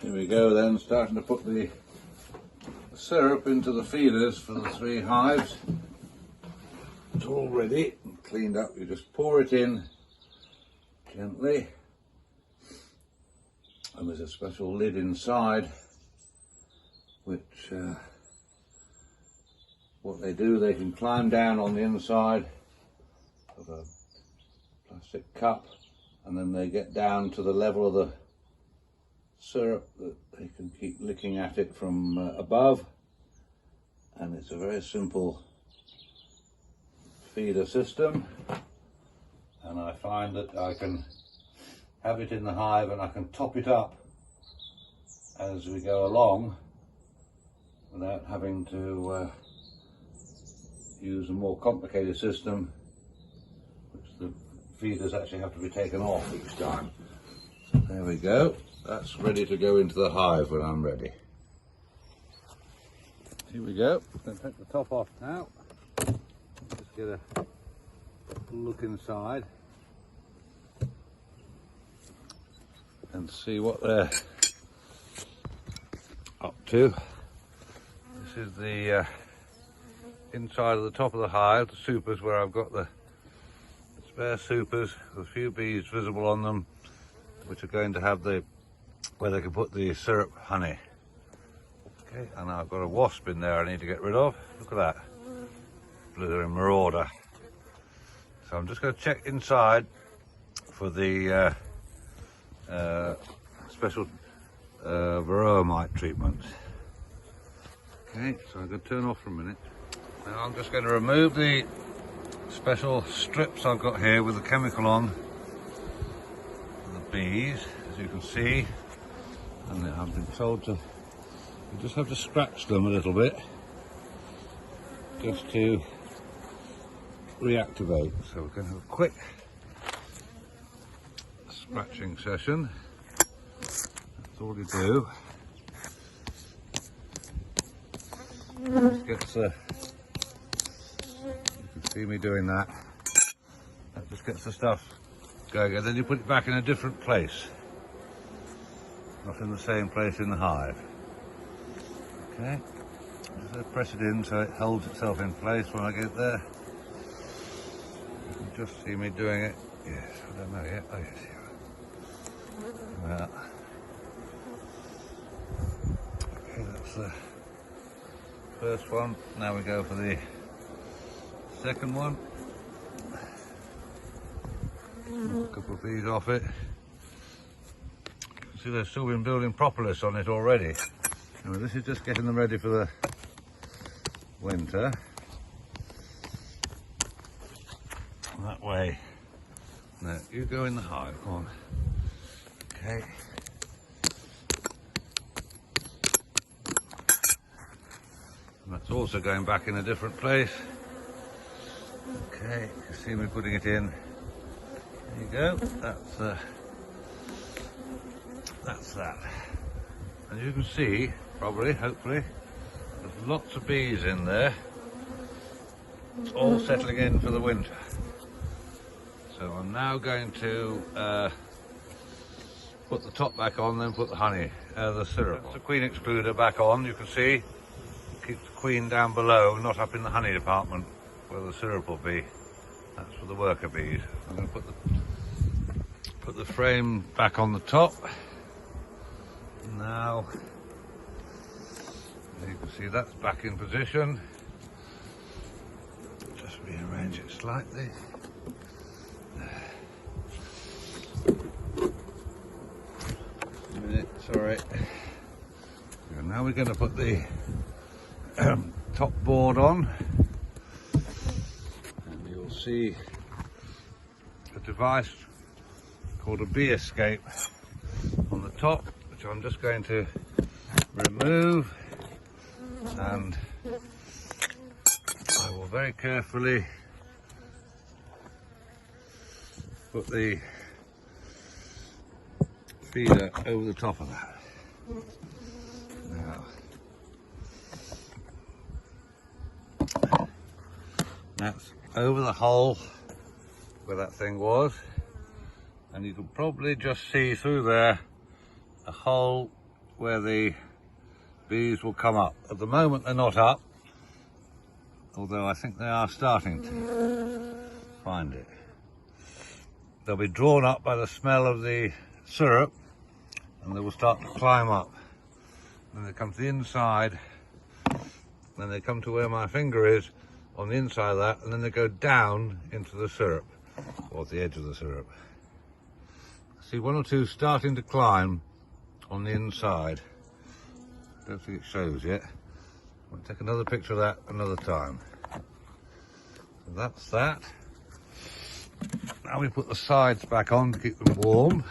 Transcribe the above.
Here we go then, starting to put the syrup into the feeders for the 3 hives. It's all ready and cleaned up. You just pour it in gently, and there's a special lid inside which what they do, they can climb down on the inside of a plastic cup, and then they get down to the level of the syrup that they can keep licking at it from above. And it's a very simple feeder system, and I find that I can have it in the hive and I can top it up as we go along without having to use a more complicated system, which the feeders actually have to be taken off each time. So there we go, that's ready to go into the hive when I'm ready. Here we go, I'm going to take the top off now, just get a look inside and see what they're up to. This is the inside of the top of the hive, the supers, where I've got the spare supers with a few bees visible on them, which are going to have where they can put the syrup honey. Okay, and I've got a wasp in there I need to get rid of. Look at that, blithering marauder. So I'm just going to check inside for the special varroa mite treatment. Okay, so I'm going to turn off for a minute. Now I'm just going to remove the special strips I've got here with the chemical on for the bees, as you can see. And I've been told to, you just have to scratch them a little bit just to reactivate. So we're going to have a quick scratching session. That's all you do. Just gets you can see me doing that. That just gets the stuff going, and then you put it back in a different place, not in the same place in the hive. Okay, just press it in so it holds itself in place when I get there. You can just see me doing it. Yes, I don't know yet. Oh yes, here. Well, okay, that's the first one. Now we go for the second one. A couple of these off it. You can see they've still been building propolis on it already. Now, this is just getting them ready for the winter. That way. Now you go in the hive. Come on. Okay. And that's also going back in a different place. Okay, you see me putting it in. There you go. That's that. And you can see, probably, hopefully, there's lots of bees in there, all settling in for the winter. So I'm now going to put the top back on, then put the honey, the syrup. That's the queen excluder back on. You can see, keep the queen down below, not up in the honey department where the syrup will be. That's for the worker bees. I'm going to put the frame back on the top. Now, you can see that's back in position. Just rearrange it slightly. A minute, sorry. And now we're going to put the top board on, and you'll see a device called a bee escape on the top, which I'm just going to remove, and I will very carefully put the feeder over the top of that. Now, that's over the hole where that thing was, and you can probably just see through there a hole where the bees will come up. At the moment they're not up, although I think they are starting to find it. They'll be drawn up by the smell of the syrup and they will start to climb up. Then they come to the inside, then they come to where my finger is on the inside of that, and then they go down into the syrup, or the edge of the syrup. See one or two starting to climb on the inside. Don't think it shows yet. I'll take another picture of that another time. So that's that. Now we put the sides back on to keep them warm.